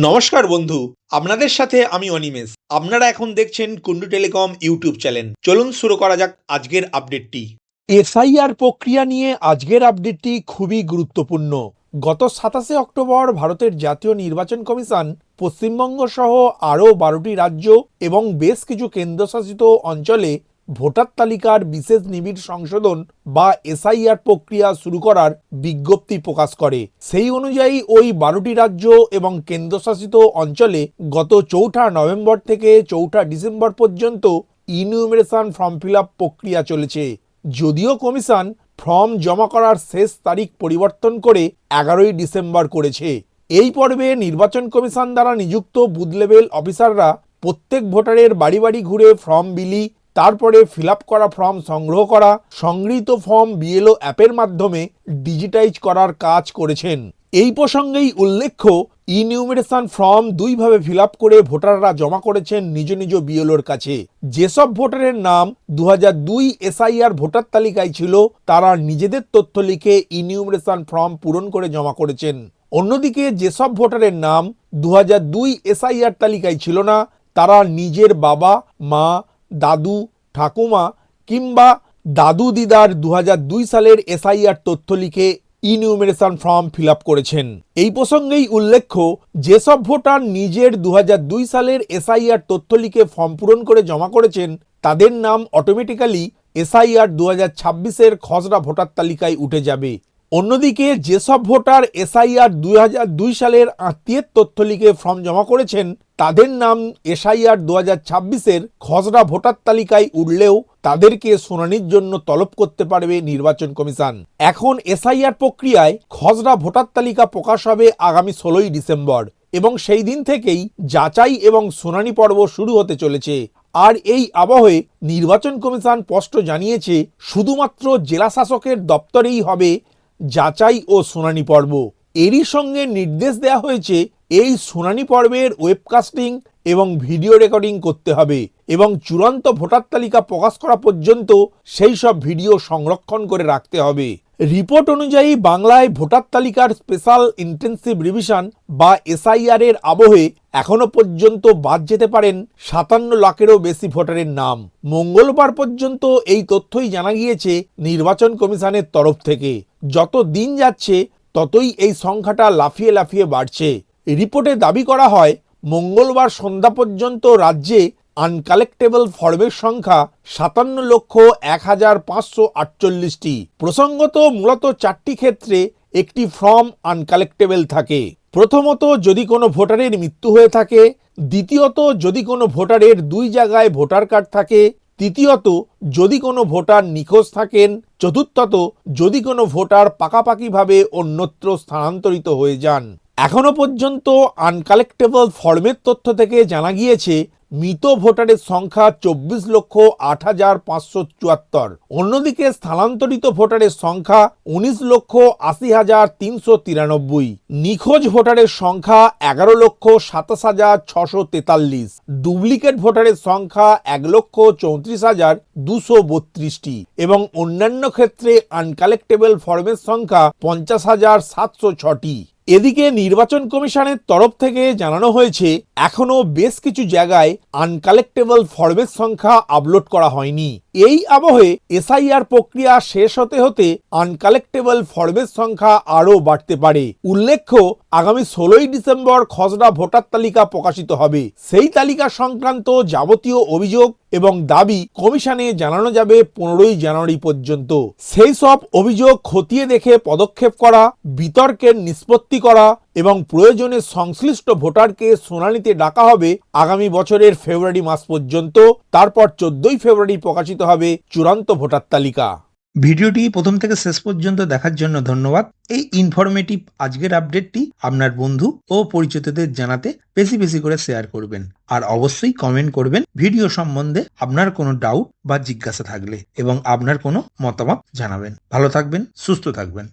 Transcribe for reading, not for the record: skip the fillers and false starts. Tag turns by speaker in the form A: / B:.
A: নমস্কার বন্ধু, আপনাদের সাথে আমি অনিমেষ। আপনারা এখন দেখছেন কুন্ডু টেলিকম ইউটিউব চ্যানেল। চলুন শুরু করা যাক আজকের আপডেটটি। এসআইআর প্রক্রিয়া নিয়ে আজকের আপডেটটি খুবই গুরুত্বপূর্ণ। গত 27 অক্টোবর ভারতের জাতীয় নির্বাচন কমিশন পশ্চিমবঙ্গ সহ আরও 12টি রাজ্য এবং বেশ কিছু কেন্দ্রশাসিত অঞ্চলে ভোটার তালিকার বিশেষ নিবিড় সংশোধন বা এসআইআর প্রক্রিয়া শুরু করার বিজ্ঞপ্তি প্রকাশ করে। সেই অনুযায়ী ওই 12টি রাজ্য এবং কেন্দ্রশাসিত অঞ্চলে গত 4 নভেম্বর থেকে 4 ডিসেম্বর পর্যন্ত ইনিউমারেশন ফর্ম ফিল আপ প্রক্রিয়া চলেছে। যদিও কমিশন ফর্ম জমা করার শেষ তারিখ পরিবর্তন করে 11 ডিসেম্বর করেছে। এই পর্বে নির্বাচন কমিশন দ্বারা নিযুক্ত বুথ লেভেল অফিসাররা প্রত্যেক ভোটারের বাড়ি বাড়ি ঘুরে ফর্ম বিলি, তারপরে ফিল আপ করা ফর্ম সংগ্রহ করা, সংগৃহীত ফর্ম বিএলও অ্যাপের মাধ্যমে ডিজিটাইজ করার কাজ করেছেন। এই প্রসঙ্গেই উল্লেখ্য, ইনিউমারেশন ফর্ম দুইভাবে ফিল আপ করে ভোটাররা জমা করেছেন নিজ নিজ বিএলওর কাছে। যেসব ভোটারের নাম 2002 এসআইআর ভোটার তালিকায় ছিল তারা নিজেদের তথ্য লিখে ইনিউমারেশন ফর্ম পূরণ করে জমা করেছেন। অন্যদিকে যেসব ভোটারের নাম 2002 এসআইআর তালিকায় ছিল না তারা নিজের বাবা, মা, দাদু, ঠাকুমা কিংবা দাদু দিদার 2002 সালের এসআইআর তথ্য লিখে ইনিউমারেশন ফর্ম ফিল আপ করেছেন। এই প্রসঙ্গেই উল্লেখ্য, যেসব ভোটার নিজের 2002 সালের এসআইআর তথ্য লিখে ফর্ম পূরণ করে জমা করেছেন তাদের নাম অটোমেটিক্যালি এসআইআর 2026-এর খসড়া ভোটার তালিকায় উঠে যাবে। অন্যদিকে যেসব ভোটার এসআইআর 2002 সালের আত্মীয়ের তথ্য লিখে ফর্ম জমা করেছেন তাদের নাম এসআইআর 2026-এর খসড়া ভোটার তালিকায় উঠলেও তাদেরকে শুনানির জন্য তলব করতে পারবে নির্বাচন কমিশন। এখন এসআইআর প্রক্রিয়ায় খসড়া ভোটার তালিকা প্রকাশ হবে আগামী 16 ডিসেম্বর এবং সেই দিন থেকেই যাচাই এবং শুনানি পর্ব শুরু হতে চলেছে। আর এই আবহে নির্বাচন কমিশন স্পষ্ট জানিয়েছে শুধুমাত্র জেলা শাসকের দপ্তরেই হবে যাচাই ও শুনানি পর্ব। এরই সঙ্গে নির্দেশ দেওয়া হয়েছে এই শুনানি পর্বের ওয়েবকাস্টিং এবং ভিডিও রেকর্ডিং করতে হবে এবং চূড়ান্ত ভোটার তালিকা প্রকাশ করা পর্যন্ত সেই সব ভিডিও সংরক্ষণ করে রাখতে হবে। রিপোর্ট অনুযায়ী বাংলায় ভোটার তালিকার স্পেশাল ইন্টেন্সিভ রিভিশন বা এসআইআর এর আবহে এখনো পর্যন্ত বাদ যেতে পারেন 57 লাখেরও বেশি ভোটারের নাম। মঙ্গলবার পর্যন্ত এই তথ্যই জানা গিয়েছে নির্বাচন কমিশনের তরফ থেকে। যত দিন যাচ্ছে ততই এই সংখ্যাটা লাফিয়ে লাফিয়ে বাড়ছে। রিপোর্টে দাবি করা হয় মঙ্গলবার সন্ধ্যা পর্যন্ত রাজ্যে আনকালেক্টেবল ফর্মের সংখ্যা 57,01,548টি। প্রসঙ্গত মূলত 4টি ক্ষেত্রে একটি ফর্ম আনকালেক্টেবল থাকে। প্রথমত, যদি কোনো ভোটারের মৃত্যু হয়ে থাকে। দ্বিতীয়ত, যদি কোনো ভোটারের 2 জায়গায় ভোটার কার্ড থাকে। তৃতীয়ত, যদি কোনো ভোটার নিখোঁজ থাকেন। চতুর্থত, যদি কোনো ভোটার পাকাপাকিভাবে অন্যত্র স্থানান্তরিত হয়ে যান। এখনো পর্যন্ত আনকালেক্টেবল ফর্মের তথ্য থেকে জানা গিয়েছে মৃত ভোটারের সংখ্যা 24,08,574। অন্যদিকে স্থানান্তরিত ভোটারের সংখ্যা 19,80,393। নিখোঁজ ভোটারের সংখ্যা 11,27,643। ডুপ্লিকেট ভোটারের সংখ্যা 1,34,232টি এবং অন্যান্য ক্ষেত্রে আনকালেক্টেবল ফর্মের সংখ্যা 50,706টি। এদিকে নির্বাচন কমিশনের তরফ থেকে জানানো হয়েছে এখনো বেশ কিছু জায়গায় আনকালেক্টেবল ফর্মের সংখ্যা আপলোড করা হয়নি। এই আবহে এসআইআর প্রক্রিয়া শেষ হতে হতে আনকালেক্টেবল ফর্মের সংখ্যা আরও বাড়তে পারে। উল্লেখ্য, আগামী 16 ডিসেম্বর খসড়া ভোটার তালিকা প্রকাশিত হবে। সেই তালিকা সংক্রান্ত যাবতীয় অভিযোগ এবং দাবি কমিশনে জানানো যাবে 15 জানুয়ারি পর্যন্ত। সেই সব অভিযোগ খতিয়ে দেখে পদক্ষেপ করা, বিতর্কের নিষ্পত্তি করা এবং প্রয়োজনে সংশ্লিষ্ট ভোটারকে শুনানিতে ডাকা হবে আগামী বছরের ফেব্রুয়ারি মাস পর্যন্ত। তারপর 14 ফেব্রুয়ারি প্রকাশিত হবে চূড়ান্ত ভোটার তালিকা।
B: ভিডিওটি প্রথম থেকে শেষ পর্যন্ত দেখার জন্য ধন্যবাদ। এই ইনফরমেটিভ আজকের আপডেটটি আপনার বন্ধু ও পরিচিতদের জানাতে বেশি বেশি করে শেয়ার করবেন আর অবশ্যই কমেন্ট করবেন ভিডিও সম্বন্ধে আপনার কোনো ডাউট বা জিজ্ঞাসা থাকলে এবং আপনার কোনো মতামত জানাবেন। ভালো থাকবেন, সুস্থ থাকবেন।